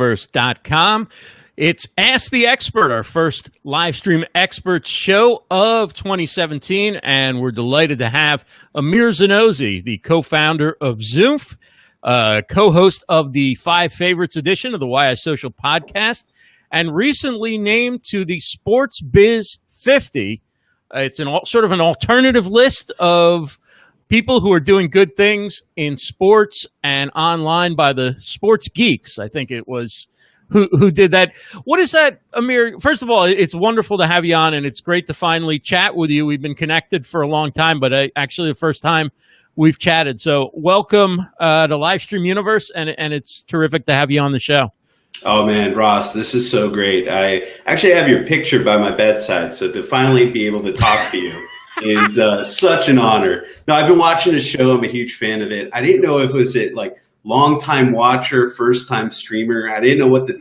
First.com. It's Ask the Expert, our first live stream experts show of 2017, and we're delighted to have Amir Zonozi, the co-founder of Zoomph, co-host of the Five Favorites edition of the YI Social podcast, and recently named to the Sports Biz 50. It's sort of an alternative list of people who are doing good things in sports and online by the sports geeks. I think it was who did that. What is that, Amir? First of all, it's wonderful to have you on, and it's great to finally chat with you. We've been connected for a long time, but actually the first time we've chatted. So welcome to Livestream Universe, and it's terrific to have you on the show. Oh, man, Ross, this is so great. I actually have your picture by my bedside, so to finally be able to talk to you is such an honor. Now, I've been watching the show. I'm a huge fan of it. I didn't know if it was like long-time watcher, first-time streamer. I didn't know what the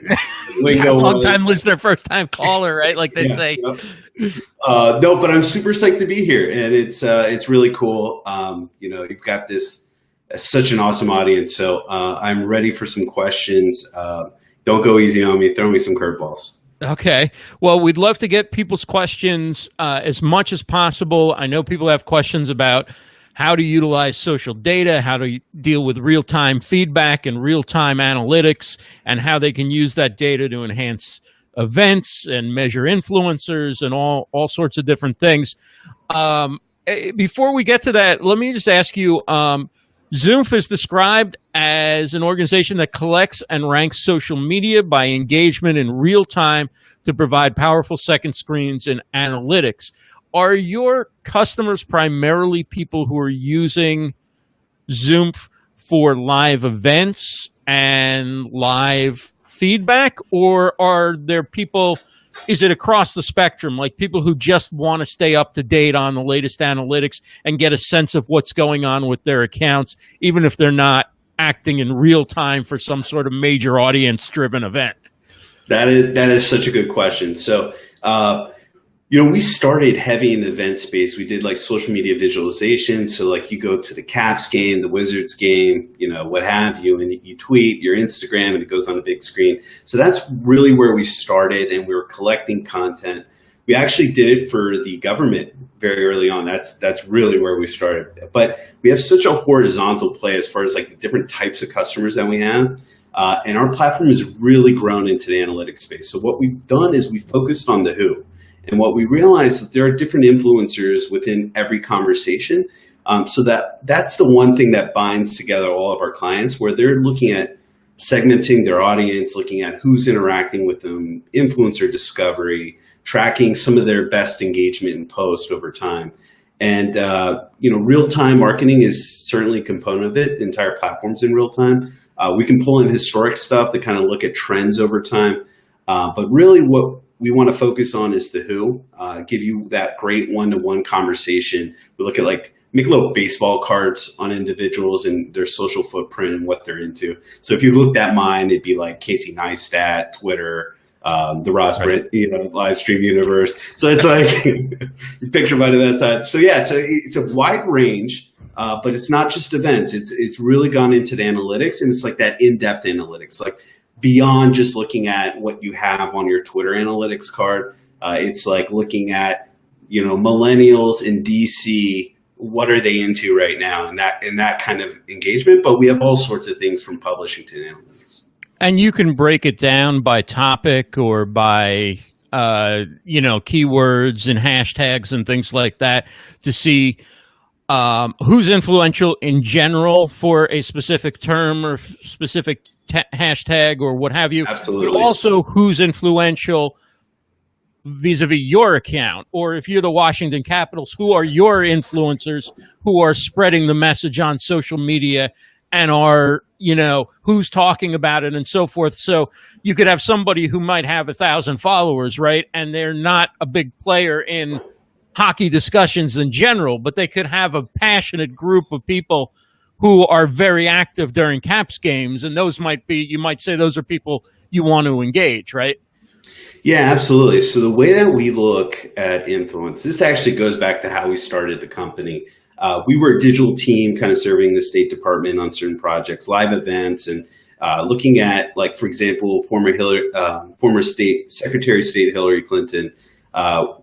lingo was. Long-time listener, first-time caller, right? Like they say. Yep. No, but I'm super psyched to be here, and it's really cool. You've got this such an awesome audience, so I'm ready for some questions. Don't go easy on me. Throw me some curveballs. Okay. Well, we'd love to get people's questions as much as possible. I know people have questions about how to utilize social data, how to deal with real-time feedback and real-time analytics, and how they can use that data to enhance events and measure influencers and all sorts of different things. Before we get to that, let me just ask you, Zoomph is described as an organization that collects and ranks social media by engagement in real time to provide powerful second screens and analytics. Are your customers primarily people who are using Zoomph for live events and live feedback, or are there people, is it across the spectrum, like people who just want to stay up to date on the latest analytics and get a sense of what's going on with their accounts, even if they're not acting in real time for some sort of major audience-driven event? That is such a good question. So, we started heavy in the event space. We did like social media visualization. So like you go to the Caps game, the Wizards game, what have you, and you tweet your Instagram and it goes on a big screen. So that's really where we started, and we were collecting content. We actually did it for the government very early on. That's really where we started. But we have such a horizontal play as far as like the different types of customers that we have. And our platform has really grown into the analytics space. So what we've done is we focused on the who. And what we realized is that there are different influencers within every conversation. So that's the one thing that binds together all of our clients, where they're looking at segmenting their audience, looking at who's interacting with them, influencer discovery, tracking some of their best engagement and post over time. And, real-time marketing is certainly a component of it. The entire platform's in real time. We can pull in historic stuff to kind of look at trends over time. But really what we want to focus on is the who, give you that great one-to-one conversation. We look at make little baseball cards on individuals and their social footprint and what they're into. So if you looked at mine, it'd be like Casey Neistat, Twitter, the Ross Brent, Livestream Universe. So it's like your picture by that side. So yeah, so it's a wide range, but it's not just events. It's really gone into the analytics, and it's like that in-depth analytics, like beyond just looking at what you have on your Twitter analytics card. It's like looking at, millennials in DC, what are they into right now, and that kind of engagement. But we have all sorts of things from publishing to analytics. And you can break it down by topic or by, keywords and hashtags and things like that to see who's influential in general for a specific term or specific hashtag or what have you. Absolutely. But also who's influential vis-a-vis your account, or if you're the Washington Capitals, who are your influencers who are spreading the message on social media and are, who's talking about it and so forth. So you could have somebody who might have 1,000 followers, right? And they're not a big player in hockey discussions in general, but they could have a passionate group of people who are very active during Caps games. And those you might say those are people you want to engage, right? Yeah, absolutely. So the way that we look at influence, this actually goes back to how we started the company. We were a digital team kind of serving the State Department on certain projects, live events, and looking at, like, for example, former Secretary of State Hillary Clinton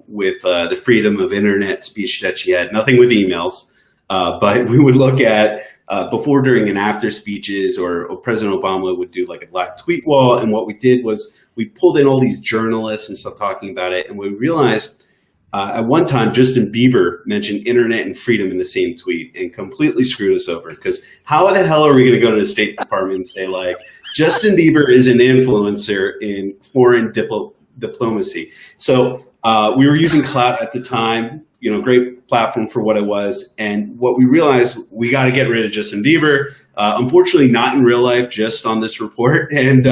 with the freedom of internet speech that she had, nothing with emails, but we would look at before, during, and after speeches, or President Obama would do like a live tweet wall. And what we did was we pulled in all these journalists and stuff talking about it. And we realized at one time, Justin Bieber mentioned internet and freedom in the same tweet and completely screwed us over, because how the hell are we going to go to the State Department and say, like, Justin Bieber is an influencer in foreign diplomacy? So we were using Clout at the time, great platform for what it was. And what we realized, we got to get rid of Justin Bieber. Unfortunately, not in real life, just on this report. And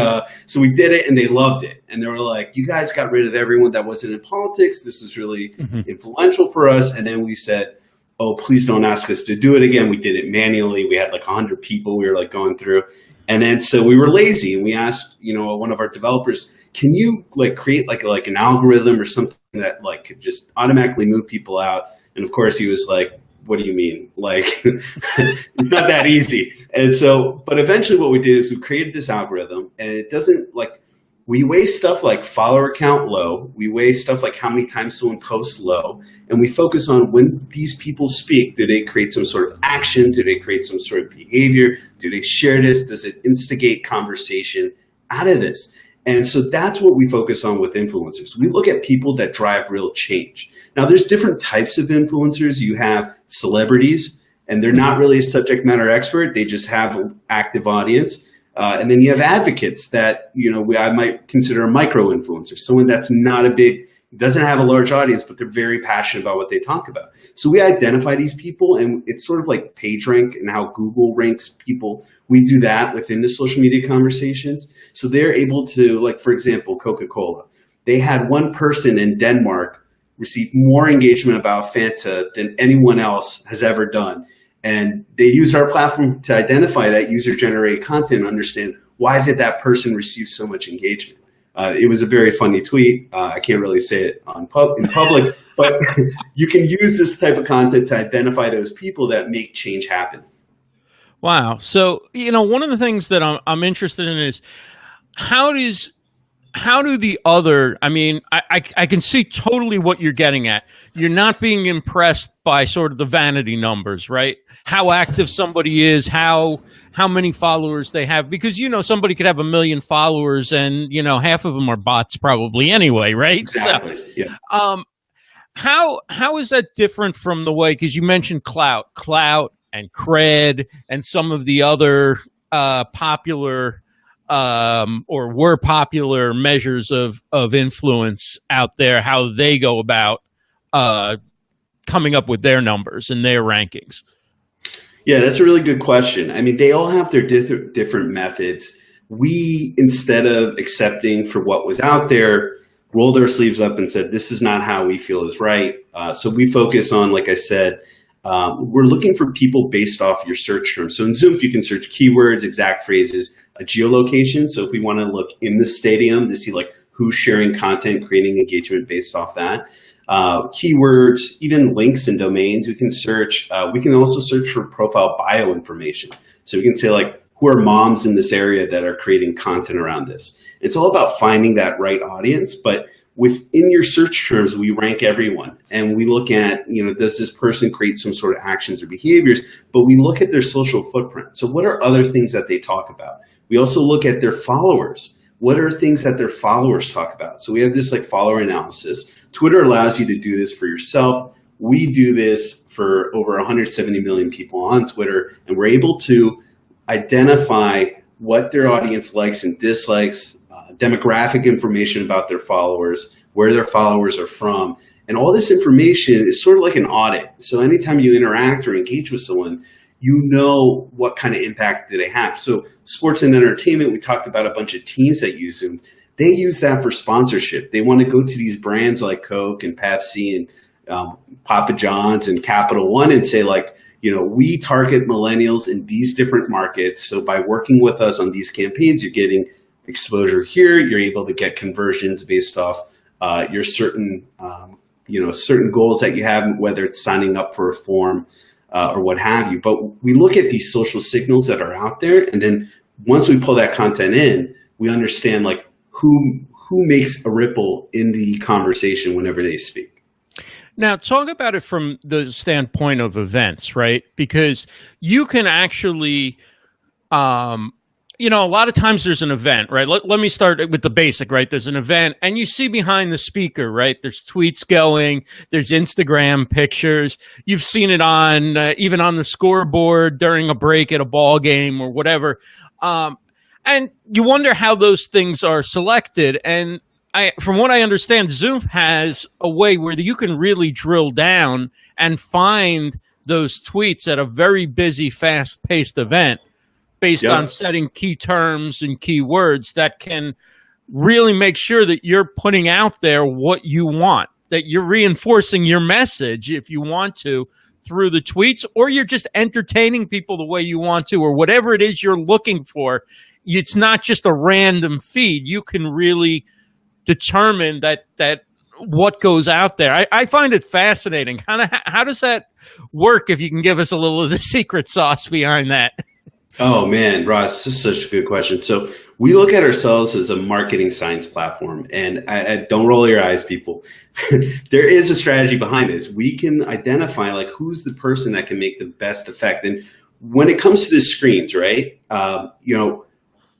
so we did it, and they loved it. And they were like, you guys got rid of everyone that wasn't in politics. This was really influential for us. And then we said, oh, please don't ask us to do it again. We did it manually. We had like 100 people we were like going through. And then so we were lazy, and we asked, one of our developers, can you like create like an algorithm or something that like could just automatically move people out? And of course he was like, what do you mean? Like, it's not that easy. And so, but eventually what we did is we created this algorithm, and it doesn't like, we weigh stuff like follower count low. We weigh stuff like how many times someone posts low. And we focus on, when these people speak, do they create some sort of action? Do they create some sort of behavior? Do they share this? Does it instigate conversation out of this? And so that's what we focus on with influencers. We look at people that drive real change. Now, there's different types of influencers. You have celebrities, and they're not really a subject matter expert. They just have an active audience. And then you have advocates that, I might consider a micro influencer, someone that's not doesn't have a large audience, but they're very passionate about what they talk about. So we identify these people, and it's sort of like PageRank and how Google ranks people. We do that within the social media conversations. So they're able to, like, for example, Coca-Cola. They had one person in Denmark receive more engagement about Fanta than anyone else has ever done. And they used our platform to identify that user-generated content and understand, why did that person receive so much engagement? It was a very funny tweet. I can't really say it in public, but you can use this type of content to identify those people that make change happen. Wow. So, one of the things that I'm interested in is, how do the other, I can see totally what you're getting at. You're not being impressed by sort of the vanity numbers, right? How active somebody is, how many followers they have, because, somebody could have 1 million followers and, half of them are bots probably anyway, right? Exactly. So, yeah. How is that different from the way, because you mentioned Clout and Cred and some of the other popular or were popular measures of influence out there, how they go about coming up with their numbers and their rankings? Yeah, that's a really good question. They all have their different methods. We, instead of accepting for what was out there, rolled our sleeves up and said, this is not how we feel is right. So we focus on, like I said, we're looking for people based off your search terms. So in Zoomph, you can search keywords, exact phrases, a geolocation. So if we want to look in the stadium to see like who's sharing content, creating engagement based off that. Keywords, even links and domains we can search. We can also search for profile bio information. So we can say like, who are moms in this area that are creating content around this? It's all about finding that right audience, but within your search terms, we rank everyone. And we look at, does this person create some sort of actions or behaviors? But we look at their social footprint. So what are other things that they talk about? We also look at their followers. What are things that their followers talk about? So we have this like follower analysis. Twitter allows you to do this for yourself. We do this for over 170 million people on Twitter, and we're able to identify what their audience likes and dislikes, demographic information about their followers, where their followers are from. And all this information is sort of like an audit. So anytime you interact or engage with someone, you know what kind of impact do they have. So sports and entertainment, we talked about a bunch of teams that use Zoom. They use that for sponsorship. They want to go to these brands like Coke and Pepsi and Papa John's and Capital One and say like, we target millennials in these different markets. So by working with us on these campaigns, you're getting exposure here. You're able to get conversions based off your certain, certain goals that you have, whether it's signing up for a form or what have you. But we look at these social signals that are out there, and then once we pull that content in, we understand like who makes a ripple in the conversation whenever they speak. Now, talk about it from the standpoint of events, right? Because you can actually, you know, a lot of times there's an event, right? Let me start with the basic, right? There's an event and you see behind the speaker, right? There's tweets going, there's Instagram pictures. You've seen it on, even on the scoreboard during a break at a ball game or whatever. And you wonder how those things are selected. And from what I understand, Zoomph has a way where you can really drill down and find those tweets at a very busy, fast-paced event based on setting key terms and keywords that can really make sure that you're putting out there what you want, that you're reinforcing your message if you want to through the tweets, or you're just entertaining people the way you want to, or whatever it is you're looking for. It's not just a random feed. You can really determine that what goes out there. I find it fascinating. How does that work, if you can give us a little of the secret sauce behind that? Oh man, Ross, this is such a good question. So we look at ourselves as a marketing science platform, and I don't roll your eyes, people. There is a strategy behind this. We can identify like who's the person that can make the best effect. And when it comes to the screens, right? You know,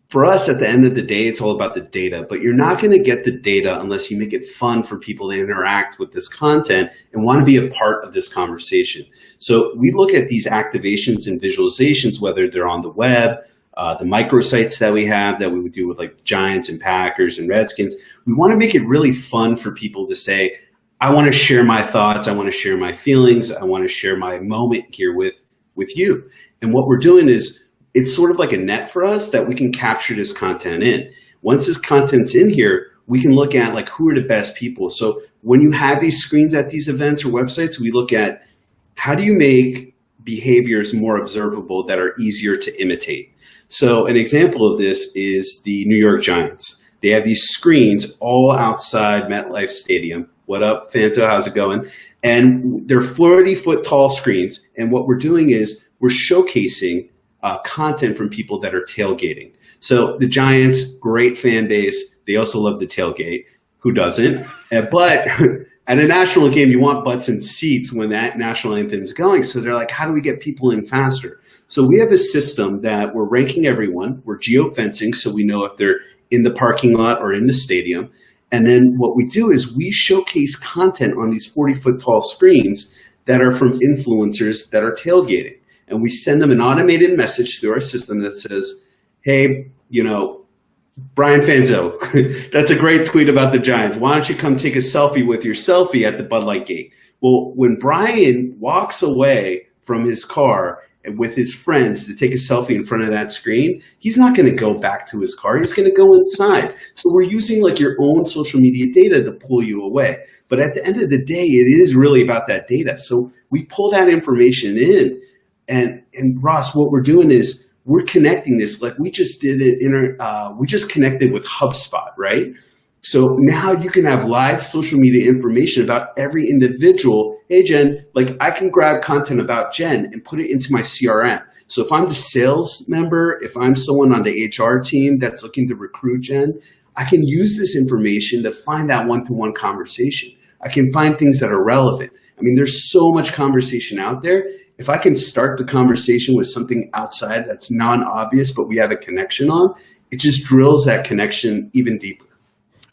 for us, at the end of the day, it's all about the data, but you're not going to get the data unless you make it fun for people to interact with this content and want to be a part of this conversation. So we look at these activations and visualizations, whether they're on the web, the microsites that we have that we would do with like Giants and Packers and Redskins. We want to make it really fun for people to say, I want to share my thoughts. I want to share my feelings. I want to share my moment here with you. And what we're doing is, it's sort of like a net for us that we can capture this content in. Once this content's in here, we can look at like who are the best people. So when you have these screens at these events or websites, we look at how do you make behaviors more observable that are easier to imitate. So an example of this is the New York Giants. They have these screens all outside MetLife Stadium. What up, Fanto? How's it going? And they're 40-foot tall screens. And what we're doing is we're showcasing content from people that are tailgating. So the Giants, great fan base. They also love the tailgate. Who doesn't? But at a national game, you want butts and seats when that national anthem is going. So they're like, how do we get people in faster? So we have a system that we're ranking everyone. We're geofencing, so we know if they're in the parking lot or in the stadium. And then what we do is we showcase content on these 40-foot tall screens that are from influencers that are tailgating. And we send them an automated message through our system that says, hey, you know, Brian Fanzo, that's a great tweet about the Giants. Why don't you come take a selfie with your selfie at the Bud Light gate? Well, when Brian walks away from his car with his friends to take a selfie in front of that screen, he's not going to go back to his car. He's going to go inside. So we're using like your own social media data to pull you away. But at the end of the day, it is really about that data. So we pull that information in. And Ross, what we're doing is we're connecting this. Like we just did it we just connected with HubSpot, right? So now you can have live social media information about every individual. Hey, Jen, like I can grab content about Jen and put it into my CRM. So if I'm the sales member, if I'm someone on the HR team that's looking to recruit Jen, I can use this information to find that one-to-one conversation. I can find things that are relevant. I mean, there's so much conversation out there. If I can start the conversation with something outside that's non-obvious, but we have a connection on, it just drills that connection even deeper.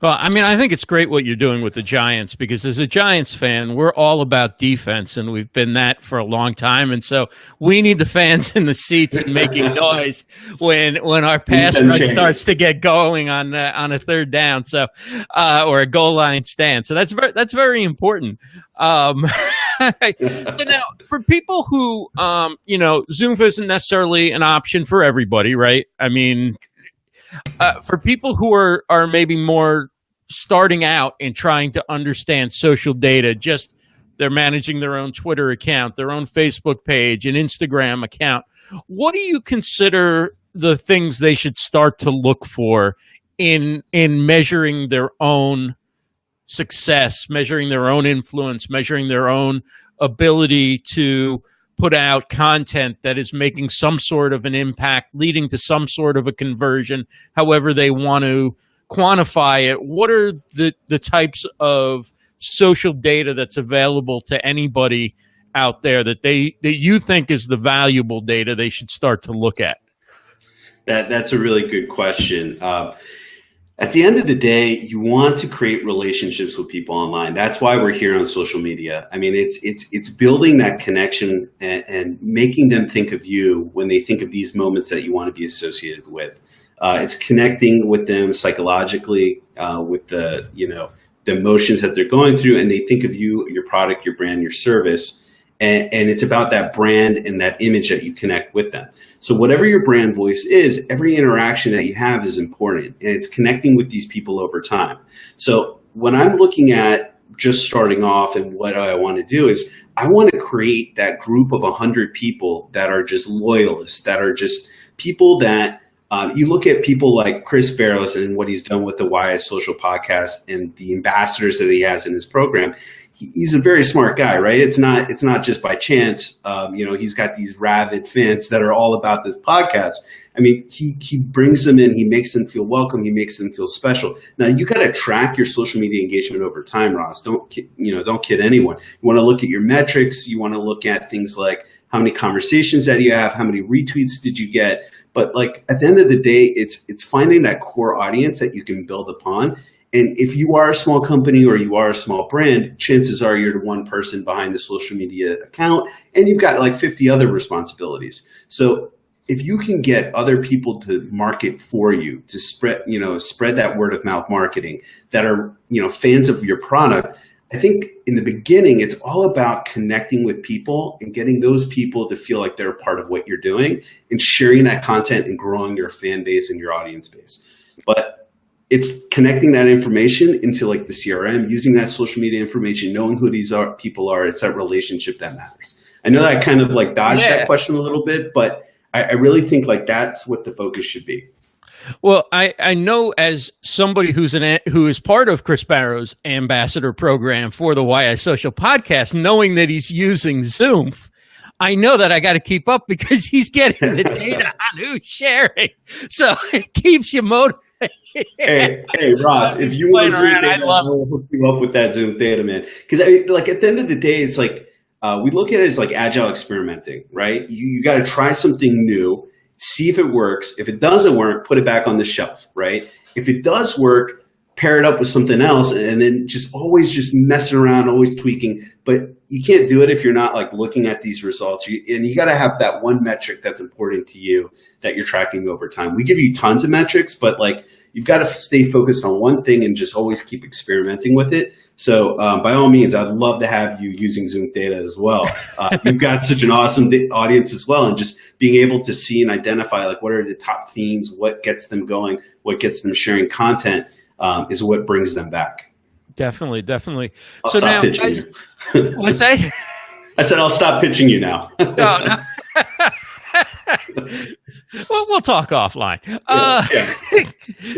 Well, I mean, I think it's great what you're doing with the Giants, because as a Giants fan, we're all about defense, and we've been that for a long time. And so we need the fans in the seats and making noise when our pass rush starts to get going on a third down, so or a goal line stand. So that's very important. So now, for people who, you know, Zoomph isn't necessarily an option for everybody, right? I mean, for people who are maybe more starting out and trying to understand social data, just they're managing their own Twitter account, their own Facebook page, an Instagram account, what do you consider the things they should start to look for in measuring their own success, measuring their own influence, measuring their own ability to put out content that is making some sort of an impact, leading to some sort of a conversion, however they want to quantify it. What are the types of social data that's available to anybody out there that you think is the valuable data they should start to look at? That's a really good question. At the end of the day, you want to create relationships with people online. That's why we're here on social media. I mean, it's building that connection and making them think of you when they think of these moments that you want to be associated with. It's connecting with them psychologically, with the emotions that they're going through, and they think of you, your product, your brand, your service. And it's about that brand and that image that you connect with them. So whatever your brand voice is, every interaction that you have is important, and it's connecting with these people over time. So when I'm looking at just starting off and what I want to do is I want to create that group of 100 people that are just loyalists, that are just people that you look at people like Chris Barrows and what he's done with the Why Social podcast and the ambassadors that he has in his program. He's a very smart guy, right? It's not just by chance. He's got these rabid fans that are all about this podcast. I mean, he brings them in, he makes them feel welcome, he makes them feel special. Now you got to track your social media engagement over time, Ross. Don't kid anyone. You want to look at your metrics. You want to look at things like how many conversations that you have, how many retweets did you get. But like at the end of the day, it's finding that core audience that you can build upon. And if you are a small company or you are a small brand, chances are you're the one person behind the social media account and you've got like 50 other responsibilities. So if you can get other people to market for you, to spread that word of mouth marketing that are, fans of your product, I think in the beginning, it's all about connecting with people and getting those people to feel like they're a part of what you're doing and sharing that content and growing your fan base and your audience base. But it's connecting that information into like the CRM, using that social media information, knowing who these people are. It's that relationship that matters. I know that I kind of like dodged that question a little bit, but I really think like that's what the focus should be. Well, I know as somebody who is part of Chris Barrows' ambassador program for the Why Social podcast, knowing that he's using Zoomph, I know that I got to keep up because he's getting the data on who's sharing. So it keeps you motivated. Hey, Ross, if you want Zoom data, I will hook you up with that Zoom data, man. Because at the end of the day, it's like we look at it as like agile experimenting, right? You got to try something new, see if it works. If it doesn't work, put it back on the shelf, right? If it does work, pair it up with something else, and then always messing around, always tweaking. But you can't do it if you're not like looking at these results. And you got to have that one metric that's important to you that you're tracking over time. We give you tons of metrics, but like you've got to stay focused on one thing and just always keep experimenting with it. So by all means, I'd love to have you using Zoom data as well. You've got such an awesome audience as well, and just being able to see and identify like what are the top themes, what gets them going, what gets them sharing content. Is what brings them back. Definitely. I'll stop pitching you. What's that? I said I'll stop pitching you now. No. Well, we'll talk offline.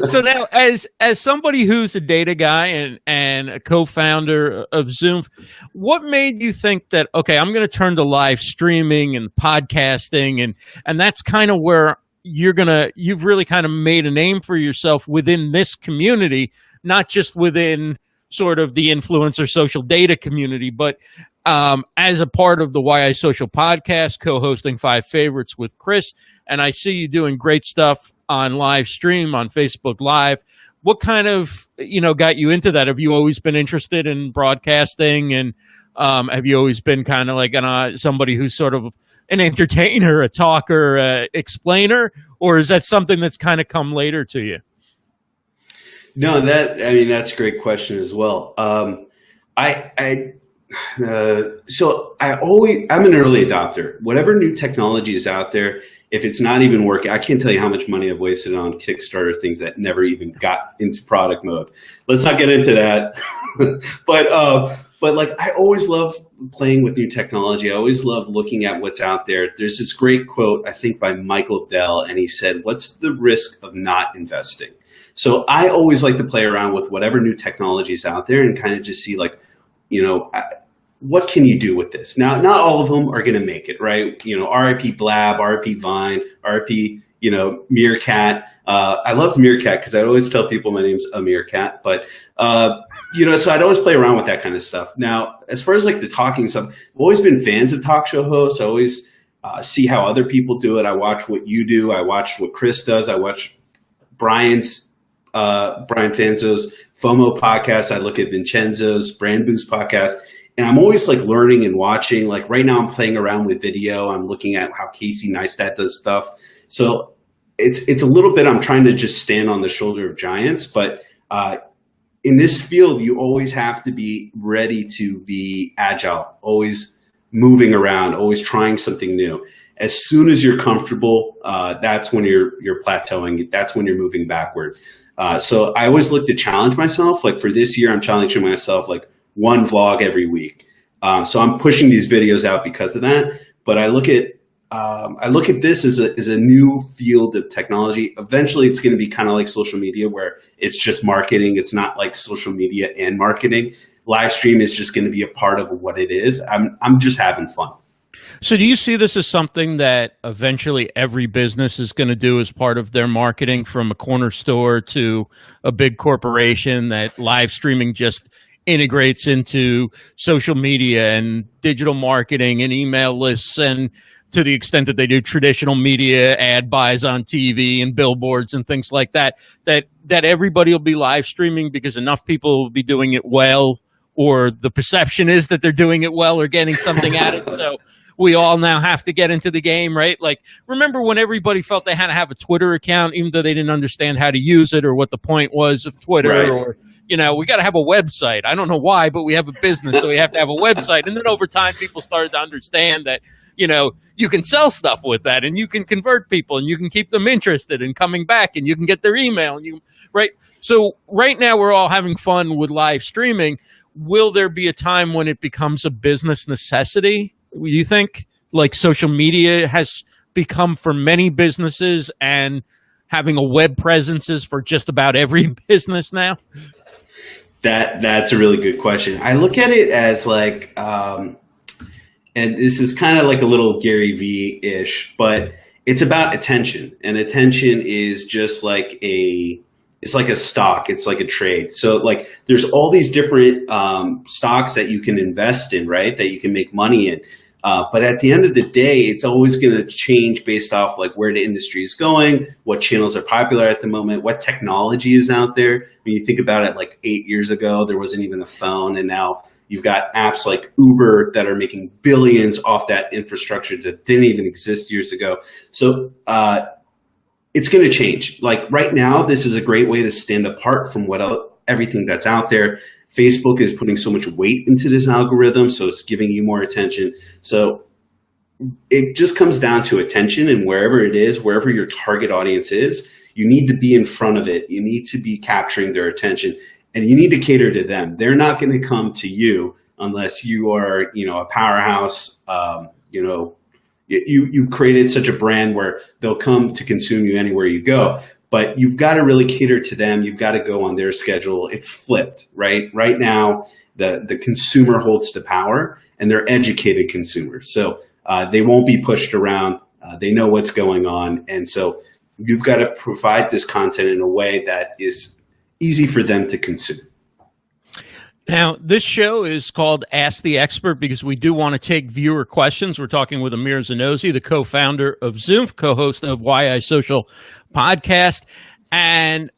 So now, as somebody who's a data guy and a co-founder of Zoomph, what made you think that okay, I'm going to turn to live streaming and podcasting, and that's kind of where you've really kind of made a name for yourself within this community, not just within sort of the influencer social data community, but as a part of the Why Social podcast, co-hosting 5 Favorites with Chris. And I see you doing great stuff on Livestream, on Facebook Live. What kind of, got you into that? Have you always been interested in broadcasting? And have you always been kind of like somebody who's sort of an entertainer, a talker, explainer, or is that something that's kind of come later to you? No, that's a great question as well. I'm an early adopter. Whatever new technology is out there, if it's not even working, I can't tell you how much money I've wasted on Kickstarter things that never even got into product mode. Let's not get into that. But like, I always love playing with new technology. I always love looking at what's out there. There's this great quote, I think by Michael Dell, and he said, "What's the risk of not investing?" So I always like to play around with whatever new technology is out there and kind of just see like, what can you do with this? Now, not all of them are going to make it, right? RIP Blab, RIP Vine, RIP, Meerkat. I love Meerkat because I always tell people my name's Amir Cat, but so I'd always play around with that kind of stuff. Now, as far as like the talking stuff, I've always been fans of talk show hosts. I always see how other people do it. I watch what you do. I watch what Chris does. I watch Brian Fanzo's FOMO podcast. I look at Vincenzo's Brand Boost podcast. And I'm always like learning and watching. Like right now I'm playing around with video. I'm looking at how Casey Neistat does stuff. So it's a little bit, I'm trying to just stand on the shoulder of giants. But in this field, you always have to be ready to be agile, always moving around, always trying something new. As soon as you're comfortable, that's when you're plateauing. That's when you're moving backwards. So I always look to challenge myself. Like for this year, I'm challenging myself like one vlog every week. So I'm pushing these videos out because of that. But I look at this as a new field of technology. Eventually, it's going to be kind of like social media, where it's just marketing. It's not like social media and marketing. Live stream is just going to be a part of what it is. I'm just having fun. So do you see this as something that eventually every business is going to do as part of their marketing, from a corner store to a big corporation, that live streaming just integrates into social media and digital marketing and email lists, and to the extent that they do traditional media ad buys on TV and billboards and things like that, that everybody will be live streaming because enough people will be doing it well, or the perception is that they're doing it well or getting something at it. So we all now have to get into the game, right? Like, remember when everybody felt they had to have a Twitter account, even though they didn't understand how to use it or what the point was of Twitter, right? Or, we got to have a website. I don't know why, but we have a business, so we have to have a website. And then over time, people started to understand that, you can sell stuff with that, and you can convert people, and you can keep them interested in coming back, and you can get their email, right? So right now we're all having fun with live streaming. Will there be a time when it becomes a business necessity? Do you think, like, social media has become for many businesses, and having a web presence is for just about every business now? That's a really good question. I look at it as like, and this is kind of like a little Gary V-ish, but it's about attention, and attention is just like it's like a stock. It's like a trade. So like there's all these different stocks that you can invest in, right? That you can make money in. But at the end of the day, it's always going to change based off like where the industry is going, what channels are popular at the moment, what technology is out there. When you think about it, like 8 years ago, there wasn't even a phone, and now you've got apps like Uber that are making billions off that infrastructure that didn't even exist years ago. So it's going to change. Like right now, this is a great way to stand apart from everything that's out there. Facebook is putting so much weight into this algorithm, so it's giving you more attention. So it just comes down to attention, and wherever it is, wherever your target audience is, you need to be in front of it. You need to be capturing their attention, and you need to cater to them. They're not going to come to you unless you are, a powerhouse. You created such a brand where they'll come to consume you anywhere you go. But you've got to really cater to them. You've got to go on their schedule. It's flipped, right? Right now, the consumer holds the power, and they're educated consumers. So they won't be pushed around. They know what's going on. And so you've got to provide this content in a way that is easy for them to consume. Now, this show is called Ask the Expert because we do want to take viewer questions. We're talking with Amir Zonozi, the co-founder of Zoomph, co-host of YI Social podcast. And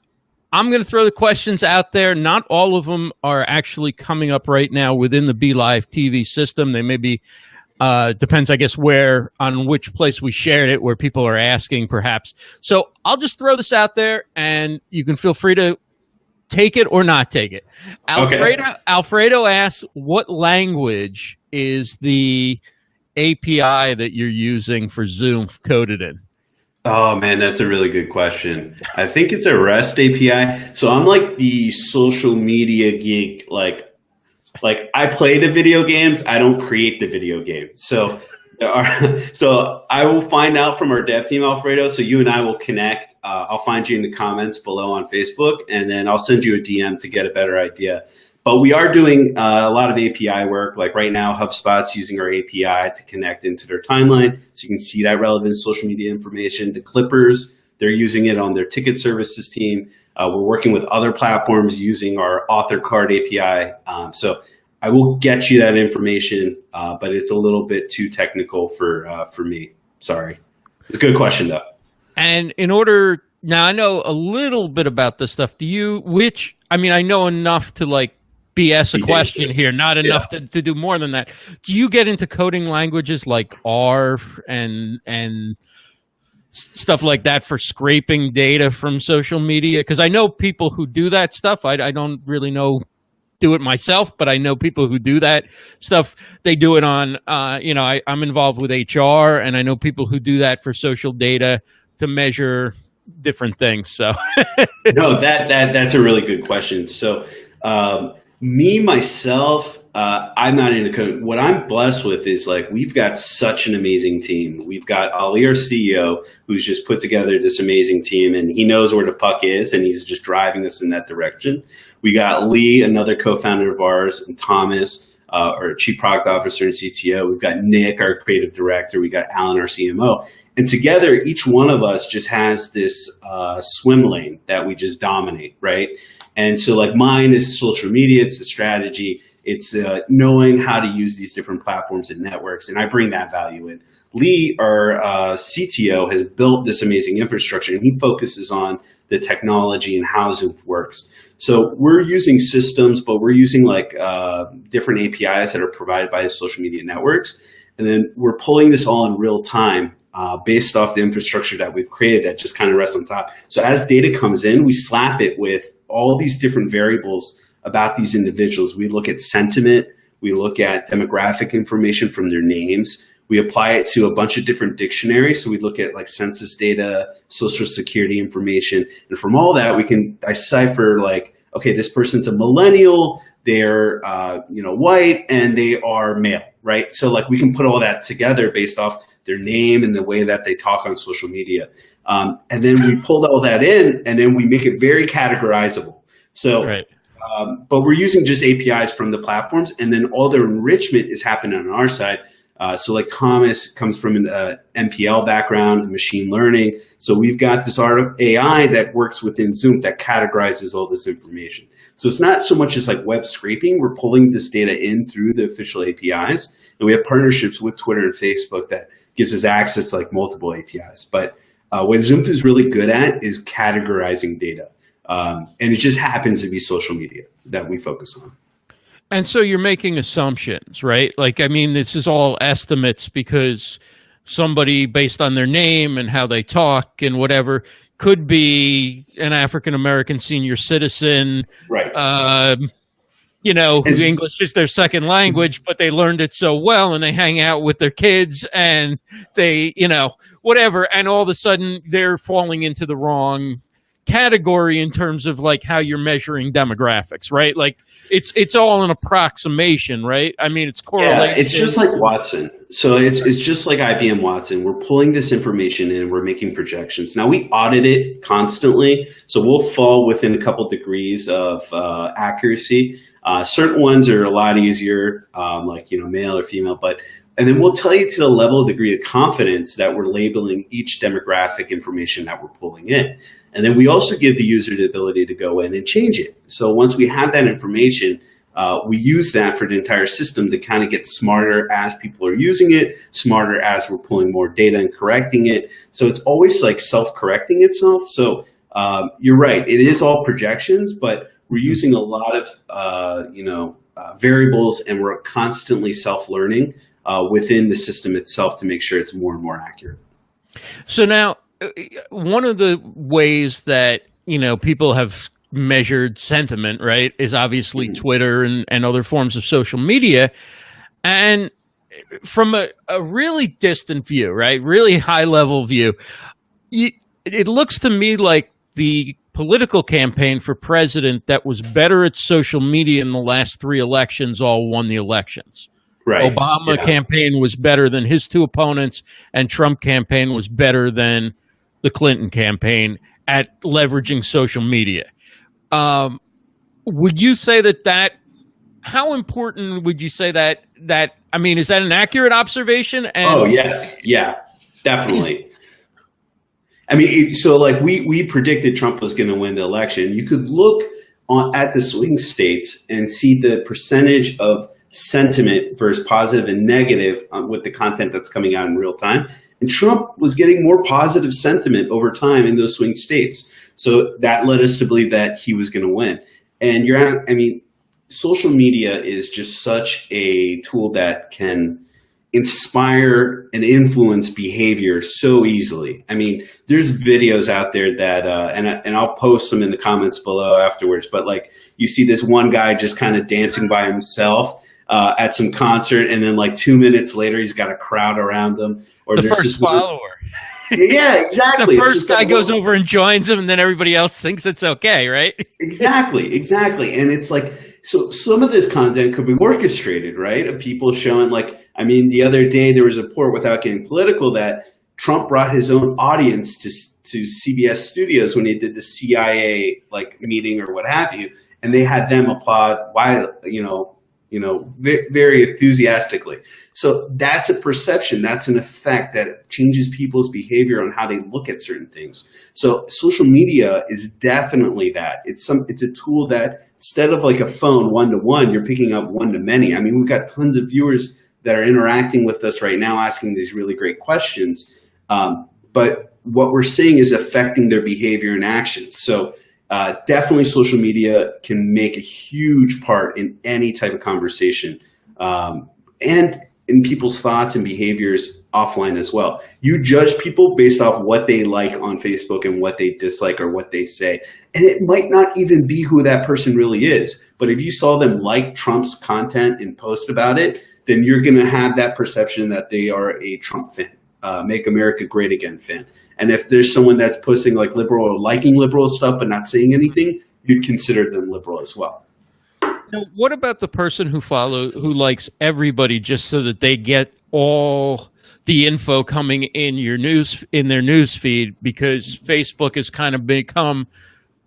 I'm going to throw the questions out there. Not all of them are actually coming up right now within the BeLive TV system. They may be, depends, I guess, on which place we shared it, where people are asking perhaps. So I'll just throw this out there, and you can feel free to take it or not take it. Alfredo asks, what language is the API that you're using for Zoomph coded in? Oh man, that's a really good question. I think it's a REST API. So I'm like the social media geek. Like I play the video games. I don't create the video games. So I will find out from our dev team, Alfredo. So you and I will connect. I'll find you in the comments below on Facebook, and then I'll send you a DM to get a better idea. But we are doing a lot of API work. Like right now, HubSpot's using our API to connect into their timeline, so you can see that relevant social media information. The Clippers, they're using it on their ticket services team. We're working with other platforms using our author card API. So I will get you that information, but it's a little bit too technical for me. Sorry. It's a good question, though. And now I know a little bit about this stuff. I know enough to like BS a question here, not enough to do more than that. Do you get into coding languages like R and stuff like that for scraping data from social media? Because I know people who do that stuff. I don't really do it myself, but I know people who do that stuff. They do it on, I'm involved with HR, and I know people who do that for social data to measure different things. So no, that's a really good question. So myself, I'm not into coding. What I'm blessed with is like we've got such an amazing team. We've got Ali, our CEO, who's just put together this amazing team, and he knows where the puck is, and he's just driving us in that direction. We got Lee, another co-founder of ours, and Thomas, our chief product officer and CTO. We've got Nick, our creative director. We got Alan, our CMO. And together, each one of us just has this swim lane that we just dominate, right? And so like mine is social media, it's the strategy, it's knowing how to use these different platforms and networks, and I bring that value in. Lee, our CTO, has built this amazing infrastructure, and he focuses on the technology and how Zoomph works. So we're using systems, but we're using like different APIs that are provided by the social media networks, and then we're pulling this all in real time based off the infrastructure that we've created that just kind of rests on top. So as data comes in, we slap it with all these different variables about these individuals. We look at sentiment, we look at demographic information from their names, we apply it to a bunch of different dictionaries. So we look at like census data, social security information, and from all that we can decipher like, okay, this person's a millennial, they're white, and they are male, right? So like we can put all that together based off their name and the way that they talk on social media. And then we pull all that in, and then we make it very categorizable. So, right. But we're using just APIs from the platforms, and then all the enrichment is happening on our side. So like Thomas comes from an MPL background and machine learning. So we've got this art of AI that works within Zoomph that categorizes all this information. So it's not so much as like web scraping. We're pulling this data in through the official APIs, and we have partnerships with Twitter and Facebook that gives us access to like multiple APIs. But what Zoomph is really good at is categorizing data. And it just happens to be social media that we focus on. And so you're making assumptions, right? Like, I mean, this is all estimates because somebody based on their name and how they talk and whatever could be an African-American senior citizen, right? Whose English is their second language, but they learned it so well and they hang out with their kids and they, whatever. And all of a sudden they're falling into the wrong category in terms of like how you're measuring demographics, right? Like it's all an approximation, right? I mean, it's correlation. Yeah, it's just like Watson. So it's just like IBM Watson. We're pulling this information in, we're making projections. Now we audit it constantly, so we'll fall within a couple degrees of accuracy. Certain ones are a lot easier, male or female, and then we'll tell you to the level of degree of confidence that we're labeling each demographic information that we're pulling in. And then we also give the user the ability to go in and change it. So once we have that information, we use that for the entire system to kind of get smarter as people are using it, smarter as we're pulling more data and correcting it. So it's always like self-correcting itself. So you're right, it is all projections, but we're using a lot of variables, and we're constantly self-learning within the system itself to make sure it's more and more accurate. So now, one of the ways that people have measured sentiment, right, is obviously Twitter and other forms of social media. And from a really distant view, right, really high level view, it looks to me like the political campaign for president that was better at social media in the last 3 elections all won the elections. Right. Obama campaign was better than his 2 opponents, and Trump campaign was better than the Clinton campaign at leveraging social media. Would you say that how important would you say that I mean, is that an accurate observation? And Oh, yes. Yeah, definitely. I mean, so like we predicted Trump was going to win the election. You could look at the swing states and see the percentage of sentiment versus positive and negative with the content that's coming out in real time. And Trump was getting more positive sentiment over time in those swing states. So that led us to believe that he was going to win. And I mean, social media is just such a tool that can inspire and influence behavior so easily. I mean, there's videos out there that, and I'll post them in the comments below afterwards, but like you see this one guy just kind of dancing by himself at some concert, and then like 2 minutes later, he's got a crowd around him. Or the there's first follower. Yeah, exactly. The first guy goes over and joins him, and then everybody else thinks it's okay, right? Exactly. And it's like, so some of this content could be orchestrated, right? Of people showing, like, I mean, the other day there was a report, without getting political, that Trump brought his own audience to CBS Studios when he did the CIA like meeting or what have you, and they had them applaud very enthusiastically. So that's a perception, that's an effect that changes people's behavior on how they look at certain things. So social media is definitely that. It's a tool that instead of like a phone one-to-one, you're picking up one-to-many. I mean, we've got tons of viewers that are interacting with us right now, asking these really great questions. But what we're seeing is affecting their behavior and actions. So definitely social media can make a huge part in any type of conversation, and in people's thoughts and behaviors offline as well. You judge people based off what they like on Facebook and what they dislike or what they say. And it might not even be who that person really is. But if you saw them like Trump's content and post about it, then you're going to have that perception that they are a Trump fan. Make America Great Again fan. And if there's someone that's posting like liberal or liking liberal stuff but not saying anything, you'd consider them liberal as well. Now, what about the person who likes everybody just so that they get all the info coming in their news feed, because Facebook has kind of become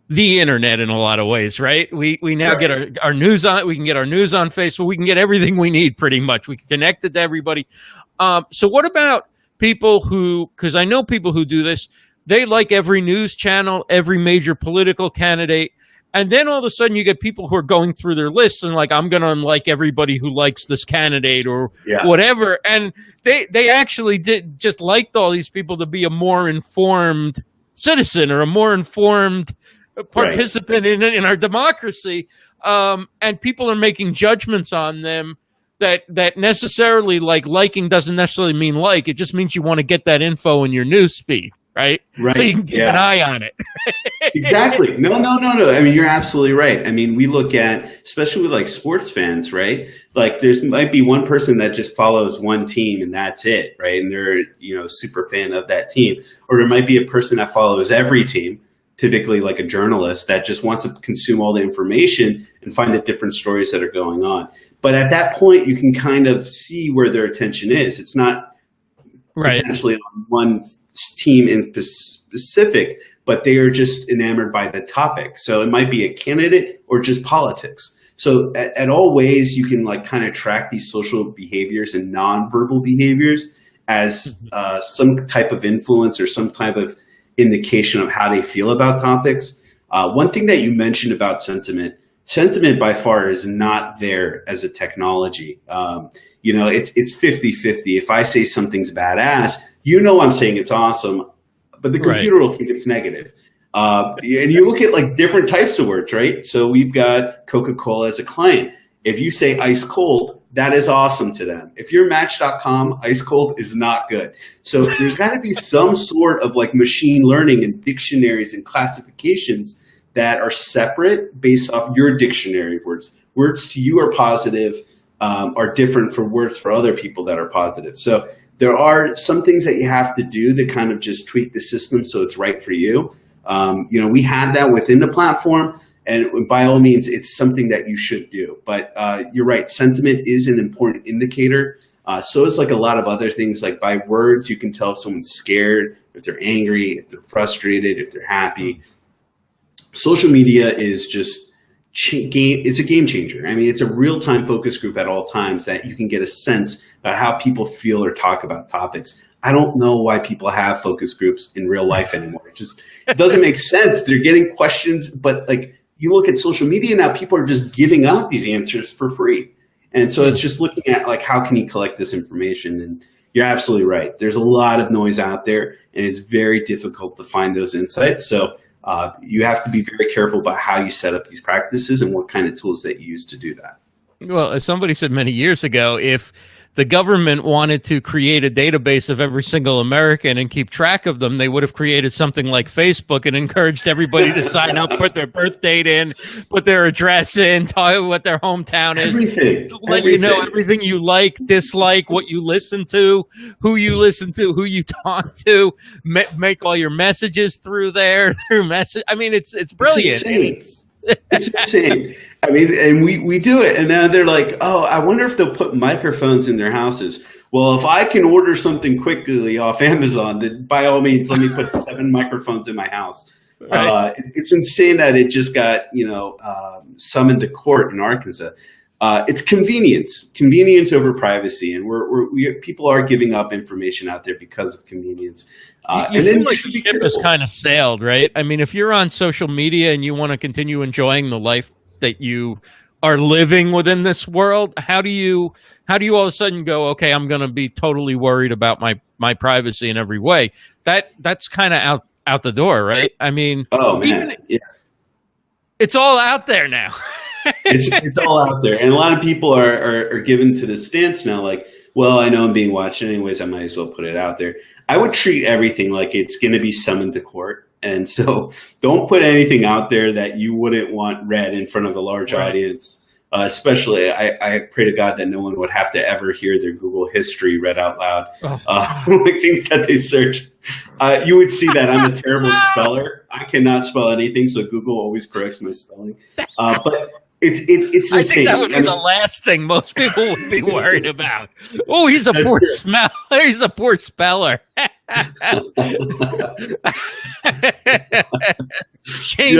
the internet in a lot of ways, right? We now get our news on. We can get our news on Facebook. We can get everything we need pretty much. We can connect it to everybody. So what about people who, because I know people who do this, they like every news channel, every major political candidate, and then all of a sudden you get people who are going through their lists and like, I'm going to unlike everybody who likes this candidate or whatever. And they actually just liked all these people to be a more informed citizen or a more informed participant in our democracy. And people are making judgments on them that necessarily, like, liking doesn't necessarily mean like. It just means you want to get that info in your news feed, right? So you can keep an eye on it. Exactly. No. I mean, you're absolutely right. I mean, we look at, especially with like sports fans, right? Like might be one person that just follows one team and that's it, right? And they're, super fan of that team. Or there might be a person that follows every team, typically like a journalist that just wants to consume all the information and find the different stories that are going on. But at that point, you can kind of see where their attention is. It's not potentially on one team in specific, but they are just enamored by the topic. So it might be a candidate or just politics. So at all ways, you can like kind of track these social behaviors and nonverbal behaviors as some type of influence or some type of indication of how they feel about topics. One thing that you mentioned about sentiment by far is not there as a technology. It's 50-50. If I say something's badass, I'm saying it's awesome, but the computer will think it's negative. And you look at like different types of words, right? So we've got Coca-Cola as a client. If you say ice cold, that is awesome to them. If you're Match.com, ice cold is not good. So there's got to be some sort of like machine learning and dictionaries and classifications that are separate based off your dictionary of words. Words to you are positive, are different from words for other people that are positive. So there are some things that you have to do to kind of just tweak the system so it's right for you. We have that within the platform, and by all means, it's something that you should do. But you're right, sentiment is an important indicator. So it's like a lot of other things, like by words, you can tell if someone's scared, if they're angry, if they're frustrated, if they're happy. Social media is just it's a game changer. I mean, it's a real-time focus group at all times that you can get a sense about how people feel or talk about topics. I don't know why people have focus groups in real life anymore. It doesn't make sense. They're getting questions, but like you look at social media now, people are just giving out these answers for free. And so it's just looking at like, how can you collect this information? And you're absolutely right. There's a lot of noise out there, and it's very difficult to find those insights. So you have to be very careful about how you set up these practices and what kind of tools that you use to do that. Well, as somebody said many years ago, if the government wanted to create a database of every single American and keep track of them, they would have created something like Facebook and encouraged everybody to sign up, put their birth date in, put their address in, tell you what their hometown is, let you know everything you like, dislike, what you listen to, who you talk to, make all your messages through there. I mean, it's brilliant. It's insane. I mean, and we do it, and now they're like, oh, I wonder if they'll put microphones in their houses. Well, if I can order something quickly off Amazon, then by all means, let me put 7 microphones in my house. Right. It's insane that it just got summoned to court in Arkansas. It's convenience over privacy, and people are giving up information out there because of convenience. You feel like the ship has kind of sailed, right? I mean, if you're on social media and you want to continue enjoying the life that you are living within this world, how do you all of a sudden go, okay, I'm going to be totally worried about my privacy in every way? That's kind of out the door, right? I mean, oh man, yeah. It's all out there now. It's all out there, and a lot of people are given to this stance now, like, well, I know I'm being watched anyways, I might as well put it out there. I would treat everything like it's going to be summoned to court, and so don't put anything out there that you wouldn't want read in front of a large audience. Especially, I pray to God that no one would have to ever hear their Google history read out loud, like things that they search. You would see that I'm a terrible speller. I cannot spell anything, so Google always corrects my spelling. But it's insane. I think that would be the last thing most people would be worried about. Oh, he's a poor speller. He's a poor speller. Shame.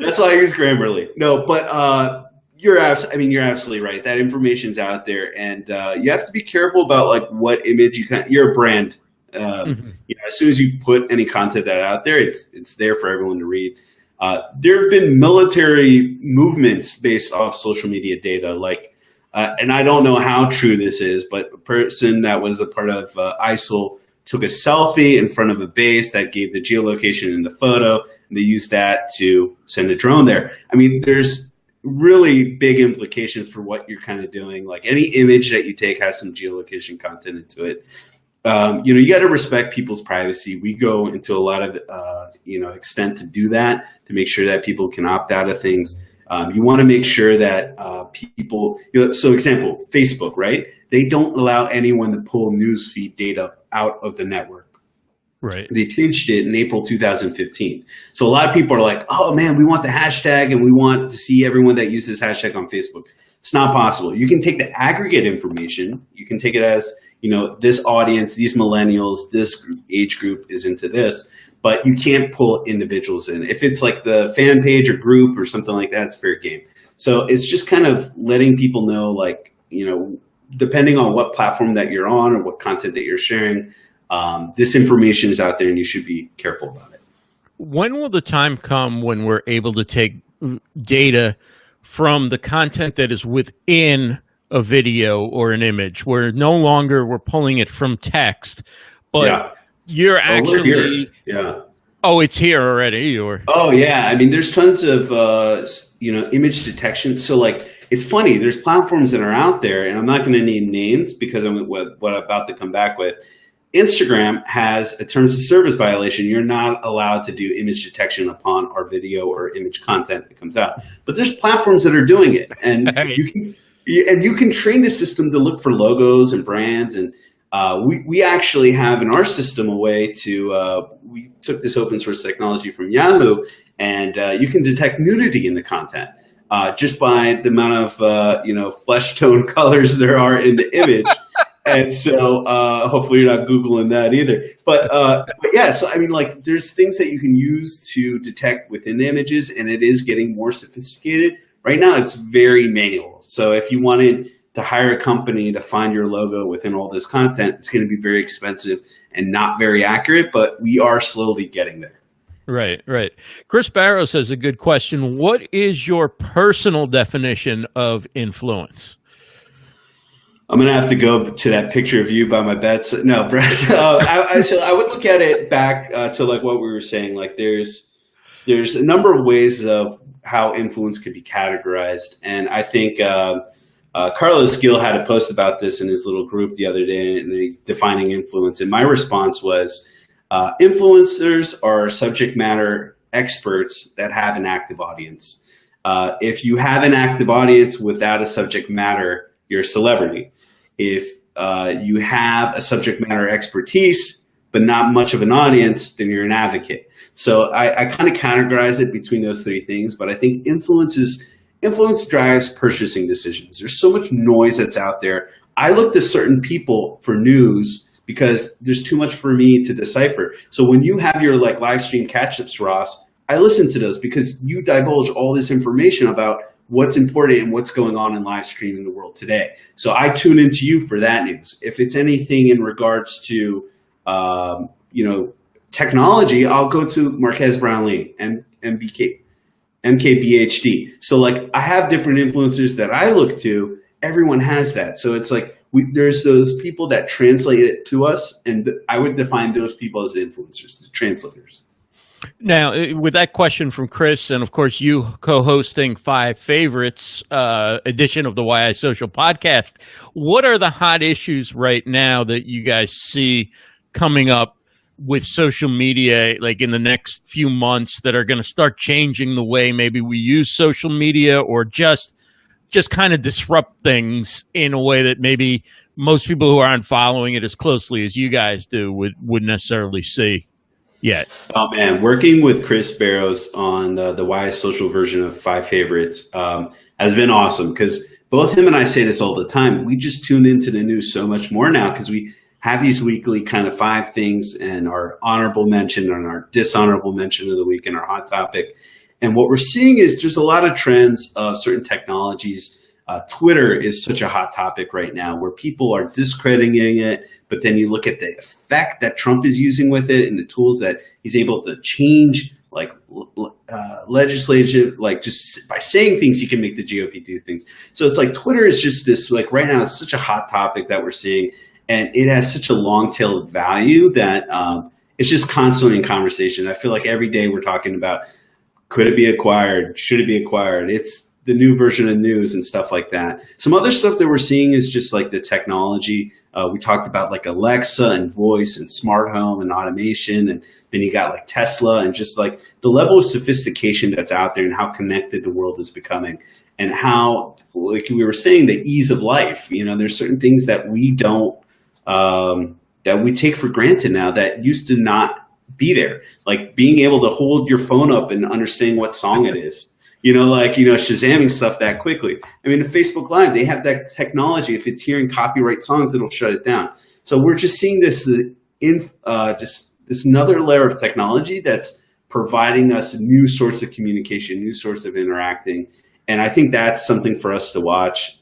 That's why I use Grammarly. No, but you're absolutely right. That information's out there, and you have to be careful about like what image you're a brand. As soon as you put any content that out there, it's there for everyone to read. There have been military movements based off social media data, like, and I don't know how true this is, but a person that was a part of ISIL took a selfie in front of a base that gave the geolocation in the photo, and they used that to send a drone there. I mean, there's really big implications for what you're kind of doing. Like any image that you take has some geolocation content into it. You got to respect people's privacy. We go into a lot of, extent to do that, to make sure that people can opt out of things. You want to make sure that people, so example, Facebook, right? They don't allow anyone to pull newsfeed data out of the network. Right. They changed it in April 2015. So a lot of people are like, oh man, we want the hashtag and we want to see everyone that uses hashtag on Facebook. It's not possible. You can take the aggregate information. You can take it as, this audience, these millennials, this age group is into this, but you can't pull individuals in. If it's like the fan page or group or something like that, it's fair game. So it's just kind of letting people know, like, depending on what platform that you're on or what content that you're sharing, this information is out there and you should be careful about it. When will the time come when we're able to take data from the content that is within a video or an image, where no longer we're pulling it from text, but you're actually, oh, it's here already, or oh yeah, I mean, there's tons of image detection. So like, it's funny. There's platforms that are out there, and I'm not going to name names because I'm what I'm about to come back with. Instagram has a terms of service violation. You're not allowed to do image detection upon our video or image content that comes out. But there's platforms that are doing it, and you can train the system to look for logos and brands. And we actually have in our system a way to we took this open source technology from Yahoo, and you can detect nudity in the content just by the amount of flesh tone colors there are in the image. And so hopefully you're not Googling that either. But yeah, so I mean, like, there's things that you can use to detect within the images, and it is getting more sophisticated. Right now, it's very manual. So if you wanted to hire a company to find your logo within all this content, it's going to be very expensive and not very accurate, but we are slowly getting there. Right, right. Chris Barrows has a good question. What is your personal definition of influence? I'm going to have to go to that picture of you by my bed. No, Brett. So I would look at it back to like what we were saying. Like there's a number of ways of how influence could be categorized. And I think Carlos Gil had a post about this in his little group the other day, and defining influence. And my response was, influencers are subject matter experts that have an active audience. If you have an active audience without a subject matter, you're a celebrity. If you have a subject matter expertise, but not much of an audience, then you're an advocate. So I kind of categorize it between those three things, but I think influence drives purchasing decisions. There's so much noise that's out there. I look to certain people for news because there's too much for me to decipher. So when you have your like live stream catch-ups, Ross, I listen to those because you divulge all this information about what's important and what's going on in live streaming the world today. So I tune into you for that news. If it's anything in regards to, technology, I'll go to Marquez Brownlee and MKBHD. So like I have different influencers that I look to. Everyone has that. So it's like there's those people that translate it to us, and I would define those people as influencers, the translators. Now, with that question from Chris, and of course you co-hosting Five Favorites edition of the YI Social podcast, what are the hot issues right now that you guys see coming up with social media, like in the next few months, that are going to start changing the way maybe we use social media, or just kind of disrupt things in a way that maybe most people who aren't following it as closely as you guys do would necessarily see yet? Oh man, working with Chris Barrows on the YI social version of Five Favorites has been awesome, because both him and I say this all the time. We just tune into the news so much more now because we have these weekly kind of 5 things and our honorable mention and our dishonorable mention of the week and our hot topic. And what we're seeing is there's a lot of trends of certain technologies. Twitter is such a hot topic right now where people are discrediting it, but then you look at the effect that Trump is using with it and the tools that he's able to change, like legislative, like just by saying things, you can make the GOP do things. So it's like Twitter is just this, like right now, it's such a hot topic that we're seeing, and it has such a long tail of value that it's just constantly in conversation. I feel like every day we're talking about, could it be acquired? Should it be acquired? It's the new version of news and stuff like that. Some other stuff that we're seeing is just like the technology. We talked about like Alexa and voice and smart home and automation. And then you got like Tesla and just like the level of sophistication that's out there and how connected the world is becoming, and how, like we were saying, the ease of life. You know, there's certain things that we don't, that we take for granted now that used to not be there, like being able to hold your phone up and understand what song it is, Shazamming stuff that quickly. I mean, in Facebook Live, they have that technology. If it's hearing copyright songs, it'll shut it down. So we're just seeing this just this another layer of technology that's providing us new sorts of communication, new sorts of interacting. And I think that's something for us to watch.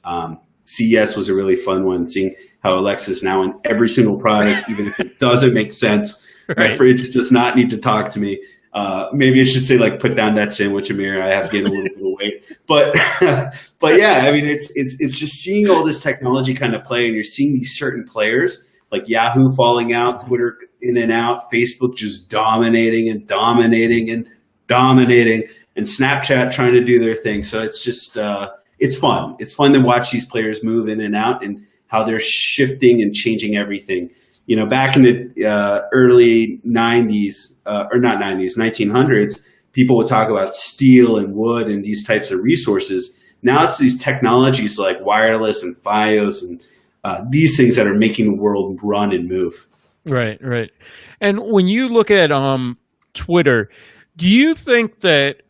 CES was a really fun one, seeing how Alexa is now in every single product, even if it doesn't make sense. Right. My fridge does not need to talk to me. Maybe I should say, like, put down that sandwich, Amir. I have gained a little bit of weight, but yeah, I mean, it's just seeing all this technology kind of play, and you're seeing these certain players like Yahoo falling out, Twitter in and out, Facebook just dominating, and Snapchat trying to do their thing. So it's just it's fun. It's fun to watch these players move in and out and how they're shifting and changing everything. You know, back in the early 90s, or not 90s, 1900s, people would talk about steel and wood and these types of resources. Now it's these technologies like wireless and Fios and these things that are making the world run and move. Right, right. And when you look at Twitter, do you think that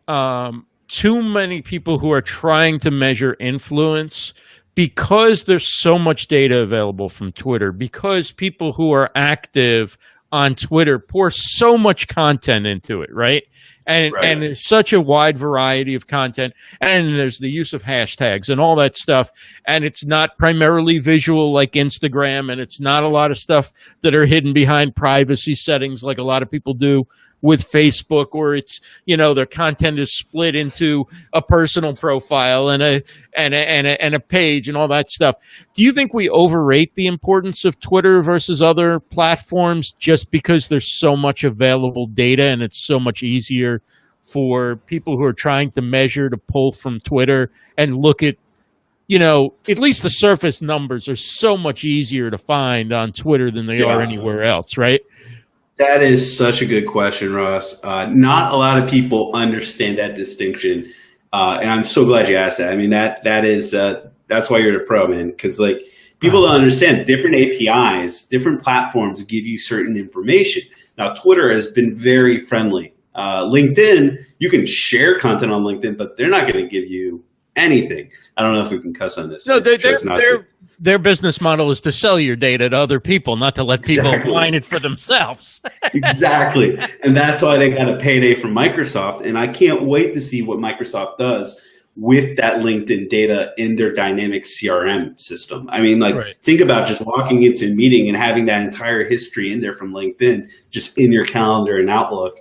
too many people who are trying to measure influence because there's so much data available from Twitter, because people who are active on Twitter pour so much content into it, right? And there's such a wide variety of content, and there's the use of hashtags and all that stuff, and it's not primarily visual like Instagram, and it's not a lot of stuff that are hidden behind privacy settings like a lot of people do with Facebook, or it's, you know, their content is split into a personal profile and a page and all that stuff. Do you think we overrate the importance of Twitter versus other platforms just because there's so much available data and it's so much easier for people who are trying to measure to pull from Twitter and look at, you know, at least the surface numbers are so much easier to find on Twitter than they are anywhere else, right? That is such a good question, Ross. Not a lot of people understand that distinction, and I'm so glad you asked that. I mean, that's why you're the pro, man. Because like people don't understand different APIs, different platforms give you certain information. Now, Twitter has been very friendly. LinkedIn, you can share content on LinkedIn, but they're not going to give you anything. I don't know if we can cuss on this. No, their business model is to sell your data to other people, not to let people mine it for themselves. Exactly. And that's why they got a payday from Microsoft. And I can't wait to see what Microsoft does with that LinkedIn data in their dynamic CRM system. I mean, like, think about just walking into a meeting and having that entire history in there from LinkedIn, just in your calendar and Outlook.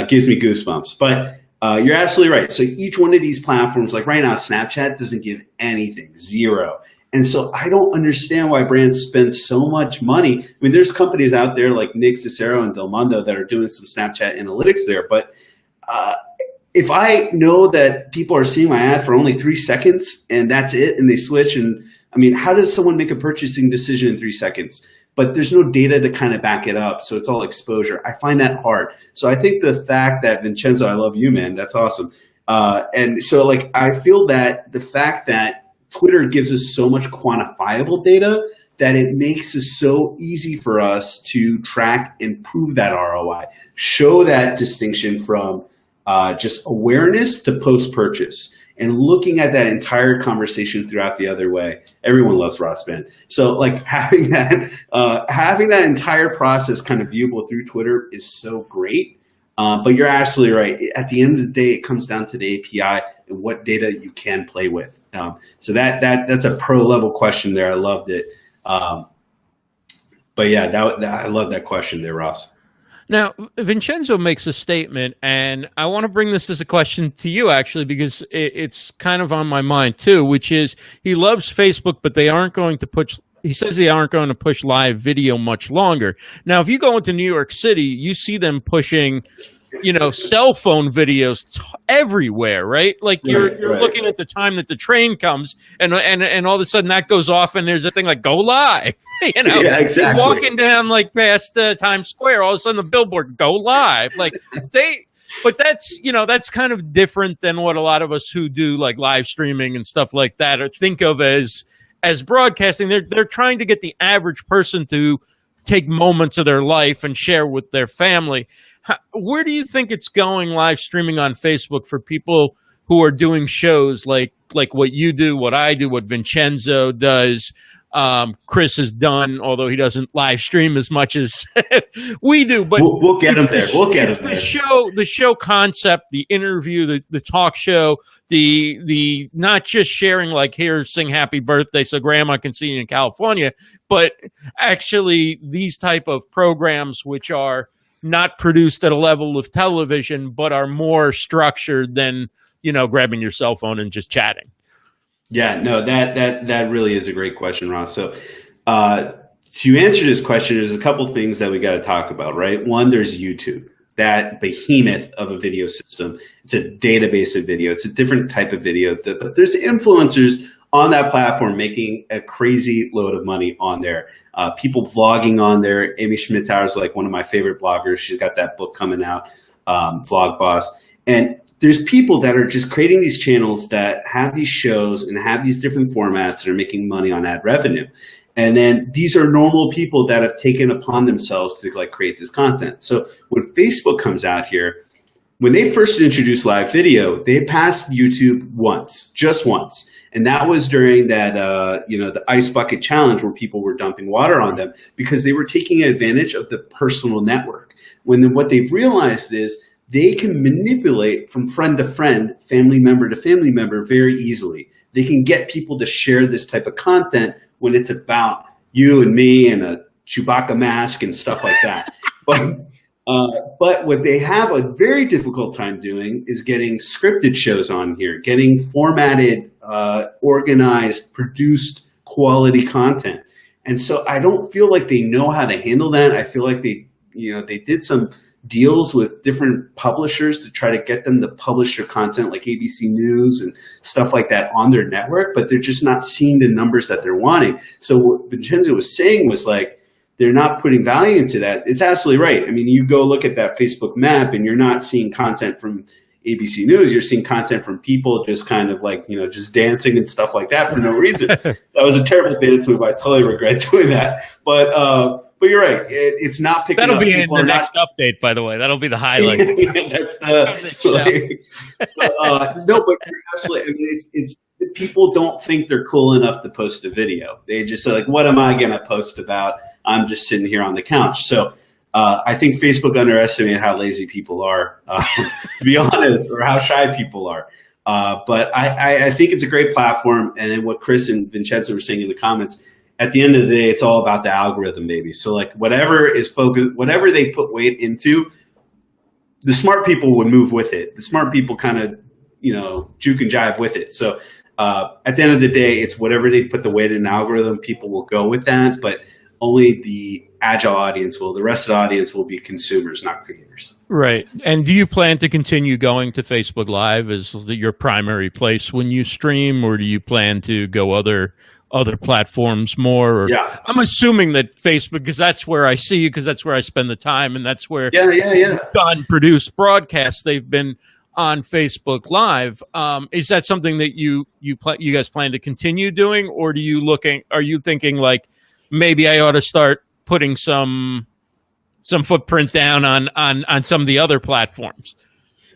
Gives me goosebumps. But you're absolutely right. So each one of these platforms, like right now, Snapchat doesn't give anything, zero. And so I don't understand why brands spend so much money. I mean, there's companies out there like Nick Cicero and Del Mundo that are doing some Snapchat analytics there. But if I know that people are seeing my ad for only 3 seconds and that's it, and they switch, and I mean, how does someone make a purchasing decision in 3 seconds? But there's no data to kind of back it up. So it's all exposure. I find that hard. So I think the fact that, Vincenzo, I love you, man. That's awesome. And so like, I feel that the fact that Twitter gives us so much quantifiable data that it makes it so easy for us to track and prove that ROI, show that distinction from just awareness to post-purchase. And looking at that entire conversation throughout the other way, everyone loves Ross Band. So like having that entire process kind of viewable through Twitter is so great. But you're absolutely right. At the end of the day, it comes down to the API and what data you can play with. So that's a pro level question there. I loved it. But yeah, I love that question there, Ross. Now, Vincenzo makes a statement, and I want to bring this as a question to you, actually, because it's kind of on my mind, too, which is he loves Facebook, but they aren't going to push – he says they aren't going to push live video much longer. Now, if you go into New York City, you see them pushing – you know, cell phone videos everywhere, right? Like you're looking at the time that the train comes, and all of a sudden that goes off, and there's a thing like "Go live." You know, yeah, exactly. You're walking down like past Times Square, all of a sudden the billboard "Go live." Like but that's, you know, that's kind of different than what a lot of us who do like live streaming and stuff like that or think of as broadcasting. They're trying to get the average person to take moments of their life and share with their family. Where do you think it's going live streaming on Facebook for people who are doing shows like what you do, what I do, what Vincenzo does, Chris has done, although he doesn't live stream as much as we do. But we'll get him there. We'll get him there. The show concept, the interview, the talk show, the not just sharing like here, sing happy birthday so grandma can see you in California, but actually these type of programs which are not produced at a level of television, but are more structured than, you know, grabbing your cell phone and just chatting. Yeah, no, that really is a great question, Ross. So to answer this question, there's a couple things that we got to talk about, right? One, there's YouTube, that behemoth of a video system. It's a database of video. It's a different type of video. But there's influencers on that platform making a crazy load of money on there. People vlogging on there. Amy Schmittauer is like one of my favorite bloggers. She's got that book coming out, Vlog Boss. And there's people that are just creating these channels that have these shows and have these different formats that are making money on ad revenue. And then these are normal people that have taken upon themselves to like create this content. So when Facebook comes out here, when they first introduced live video, they passed YouTube once, just once. And that was during that, the ice bucket challenge where people were dumping water on them because they were taking advantage of the personal network. What they've realized is they can manipulate from friend to friend, family member to family member very easily. They can get people to share this type of content when it's about you and me and a Chewbacca mask and stuff like that. But what they have a very difficult time doing is getting scripted shows on here, getting formatted, organized, produced quality content. And so I don't feel like they know how to handle that. I feel like they did some deals with different publishers to try to get them to publish their content like ABC News and stuff like that on their network, but they're just not seeing the numbers that they're wanting. So what Vincenzo was saying was like, they're not putting value into that. It's absolutely right. I mean, you go look at that Facebook map and you're not seeing content from ABC News. You're seeing content from people just kind of like, just dancing and stuff like that for no reason. That was a terrible dance move. I totally regret doing that. But you're right. It's not picking up. That'll be in the next update, by the way. That'll be the highlight. That's no, but you're absolutely. I mean, it's people don't think they're cool enough to post a video. They just say like, "What am I going to post about? I'm just sitting here on the couch." So I think Facebook underestimated how lazy people are, to be honest, or how shy people are. But I think it's a great platform, and then what Chris and Vincenzo were saying in the comments. At the end of the day, it's all about the algorithm, baby. So like whatever is focused, whatever they put weight into, the smart people would move with it. The smart people kind of, juke and jive with it. So at the end of the day, it's whatever they put the weight in the algorithm, people will go with that. But only the agile audience will. The rest of the audience will be consumers, not creators. Right. And do you plan to continue going to Facebook Live as your primary place when you stream, or do you plan to go other platforms more? Or, yeah, I'm assuming that Facebook, because that's where I see you, because that's where I spend the time, and that's where done produced broadcasts. They've been on Facebook Live. Is that something that you guys plan to continue doing, or are you thinking like maybe I ought to start putting some footprint down on some of the other platforms?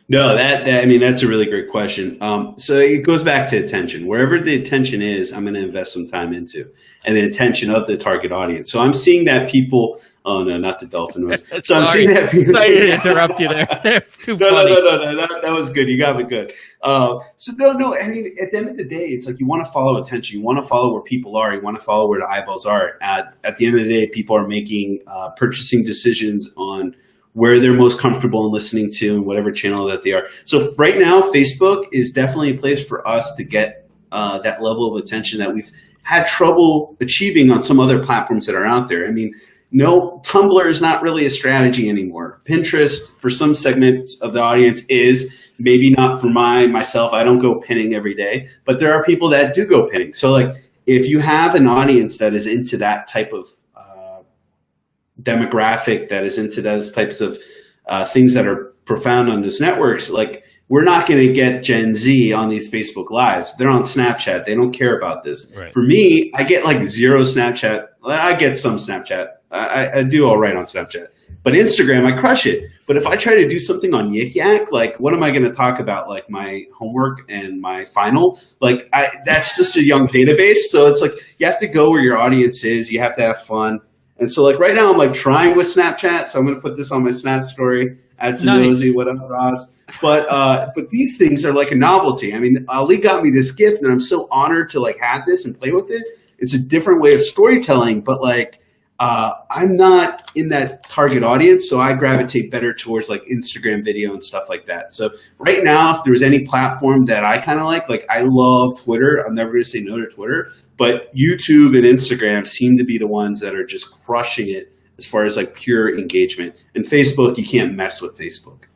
No, that's a really great question. So it goes back to attention. Wherever the attention is, I'm going to invest some time into, and the attention of the target audience. So I'm seeing that people. Oh no, not the dolphin noise. So I'm seeing that people. Sorry to interrupt you there. That's too funny. No. That was good. You got it good. So no. I mean, at the end of the day, it's like you want to follow attention. You want to follow where people are. You want to follow where the eyeballs are. At the end of the day, people are making purchasing decisions on where they're most comfortable in listening to and whatever channel that they are. So right now, Facebook is definitely a place for us to get that level of attention that we've had trouble achieving on some other platforms that are out there. I mean, no, Tumblr is not really a strategy anymore. Pinterest, for some segments of the audience, is maybe not for myself. I don't go pinning every day, but there are people that do go pinning. So like, if you have an audience that is into that type of demographic, that is into those types of things that are profound on those networks, like we're not going to get Gen Z on these Facebook Lives. They're on Snapchat. They don't care about this. Right. For me, I get like zero Snapchat. I get some Snapchat. I do all right on Snapchat. But Instagram, I crush it. But if I try to do something on Yik Yak, like what am I going to talk about? Like my homework and my final? Like that's just a young database. So it's like you have to go where your audience is. You have to have fun. And so like right now I'm like trying with Snapchat. So I'm going to put this on my Snap story. Add Zonozi, nice. What up, Ross? But these things are like a novelty. I mean, Ali got me this gift and I'm so honored to like have this and play with it. It's a different way of storytelling, but like, I'm not in that target audience, so I gravitate better towards like Instagram video and stuff like that. So right now, if there's any platform that I kind of like I love Twitter. I'm never going to say no to Twitter, but YouTube and Instagram seem to be the ones that are just crushing it as far as like pure engagement. And Facebook, you can't mess with Facebook.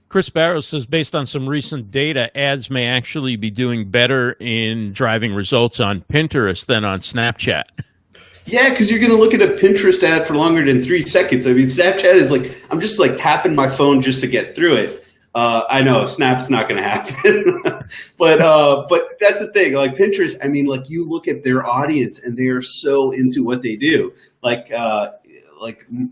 Chris Barrows says, based on some recent data, ads may actually be doing better in driving results on Pinterest than on Snapchat. Yeah, because you're going to look at a Pinterest ad for longer than 3 seconds. I mean, Snapchat is like, I'm just like tapping my phone just to get through it. I know Snap's not going to happen, but that's the thing. Like Pinterest, I mean, like you look at their audience and they are so into what they do. Like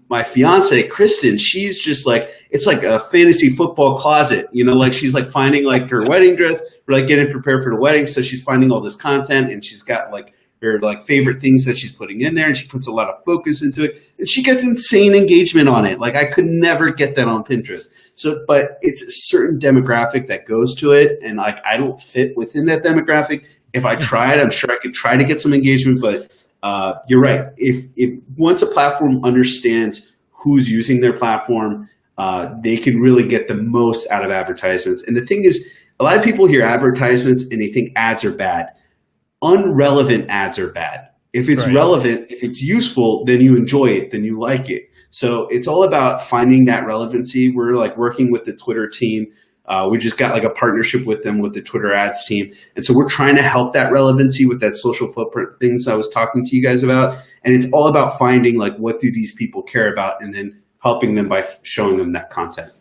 my fiance, Kristen, she's just like, it's like a fantasy football closet, like she's like finding like her wedding dress, or like getting prepared for the wedding. So she's finding all this content, and she's got like her like favorite things that she's putting in there, and she puts a lot of focus into it, and she gets insane engagement on it. Like I could never get that on Pinterest. So, but it's a certain demographic that goes to it, and like I don't fit within that demographic. If I tried, I'm sure I could try to get some engagement, but you're right. If once a platform understands who's using their platform, they can really get the most out of advertisements. And the thing is, a lot of people hear advertisements and they think ads are bad. Unrelevant ads are bad. If it's relevant, if it's useful, then you enjoy it, then you like it. So it's all about finding that relevancy. We're like working with the Twitter team. We just got like a partnership with them, with the Twitter ads team. And so we're trying to help that relevancy with that social footprint things I was talking to you guys about. And it's all about finding like, what do these people care about, and then helping them by showing them that content.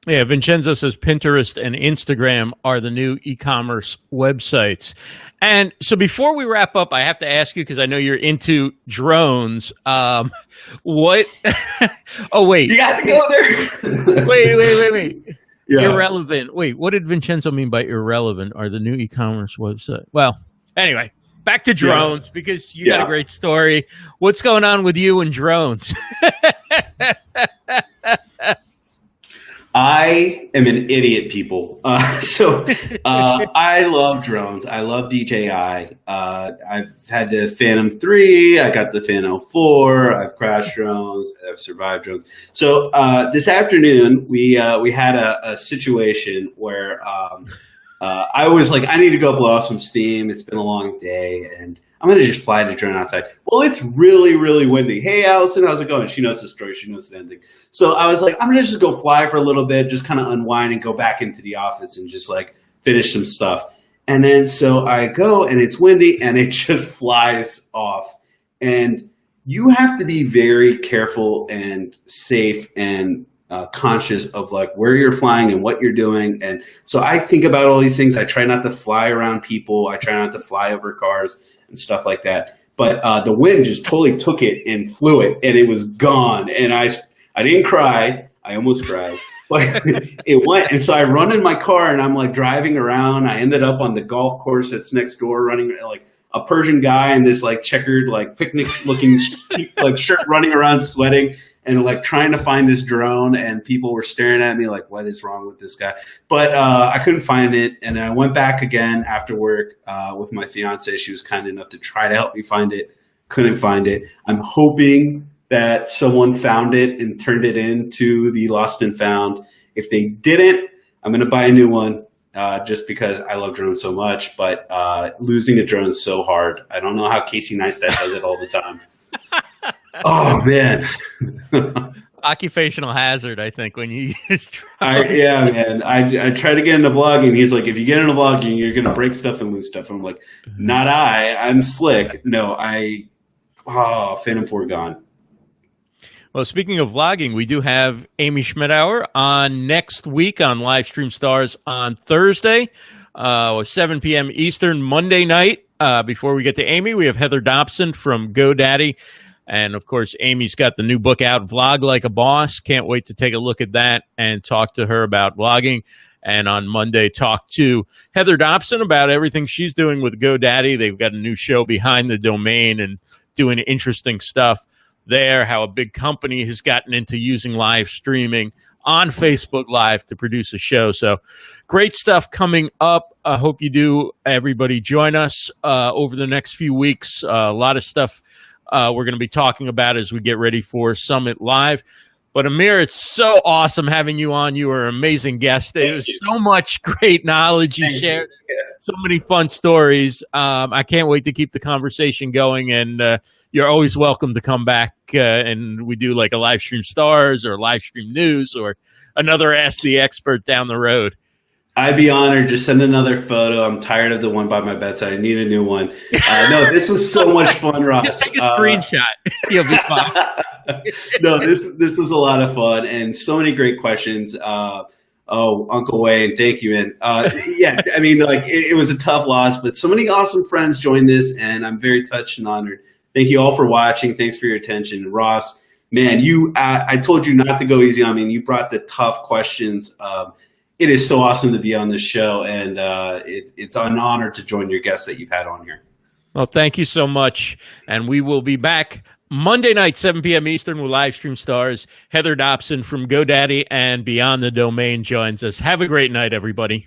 Yeah, Vincenzo says Pinterest and Instagram are the new e-commerce websites. And so before we wrap up, I have to ask you, because I know you're into drones. What? Oh, wait. You got to go there. Wait. Yeah. Irrelevant. Wait, what did Vincenzo mean by irrelevant? Are the new e-commerce website? Well, anyway, back to drones, because you got a great story. What's going on with you and drones? I am an idiot, people. I love drones. I love DJI. I've had the Phantom 3. I got the Phantom 4. I've crashed drones. I've survived drones. So this afternoon, we had a situation where I was like, I need to go blow off some steam. It's been a long day, and I'm going to just fly the drone outside. Well, it's really, really windy. Hey, Allison, how's it going? She knows the story. She knows the ending. So I was like, I'm going to just go fly for a little bit, just kind of unwind and go back into the office and just like finish some stuff. And then so I go, and it's windy, and it just flies off. And you have to be very careful and safe and conscious of like where you're flying and what you're doing. And so I think about all these things. I try not to fly around people. I try not to fly over cars and stuff like that. But the wind just totally took it and flew it, and it was gone. And I didn't cry. I almost cried. But it went. And so I run in my car, and I'm like driving around. I ended up on the golf course that's next door, running like a Persian guy in this like checkered, like picnic looking like shirt, running around sweating and like trying to find this drone, and people were staring at me like, what is wrong with this guy? But I couldn't find it. And then I went back again after work with my fiance. She was kind enough to try to help me find it. Couldn't find it. I'm hoping that someone found it and turned it into the Lost and Found. If they didn't, I'm going to buy a new one. Just because I love drones so much, but losing a drone is so hard. I don't know how Casey Neistat does it all the time. Oh, man. Occupational hazard, I think, when you use drones. Yeah, man. I try to get into vlogging. He's like, if you get into vlogging, you're going to break stuff and lose stuff. I'm like, not I. I'm slick. No, Phantom 4 gone. Well, speaking of vlogging, we do have Amy Schmidauer on next week on Livestream Stars on Thursday, 7 p.m. Eastern, Monday night. Before we get to Amy, we have Heather Dobson from GoDaddy. And, of course, Amy's got the new book out, Vlog Like a Boss. Can't wait to take a look at that and talk to her about vlogging. And on Monday, talk to Heather Dobson about everything she's doing with GoDaddy. They've got a new show, Behind the Domain, and doing interesting stuff there, how a big company has gotten into using live streaming on Facebook Live to produce a show. So great stuff coming up. I hope you do, everybody, join us over the next few weeks. A lot of stuff we're going to be talking about as we get ready for Summit Live. But Amir, it's so awesome having you on. You are an amazing guest. It was so much great knowledge you shared. So many fun stories. I can't wait to keep the conversation going, and you're always welcome to come back and we do like a Livestream Stars or Livestream News or another Ask the Expert down the road. I'd be honored. Just send another photo. I'm tired of the one by my bedside. I need a new one. No, this was so much fun, Ross. Just take a screenshot. You'll be fine. No, this was a lot of fun and so many great questions. Uncle Wayne, thank you, man. Yeah, I mean, like it was a tough loss, but so many awesome friends joined this, and I'm very touched and honored. Thank you all for watching. Thanks for your attention. Ross, Man, I told you not to go easy on me, and you brought the tough questions. It is so awesome to be on this show, and it's an honor to join your guests that you've had on here. Well, thank you so much. And we will be back Monday night, 7 p.m. Eastern with Livestream stars. Heather Dobson from GoDaddy and Beyond the Domain joins us. Have a great night, everybody.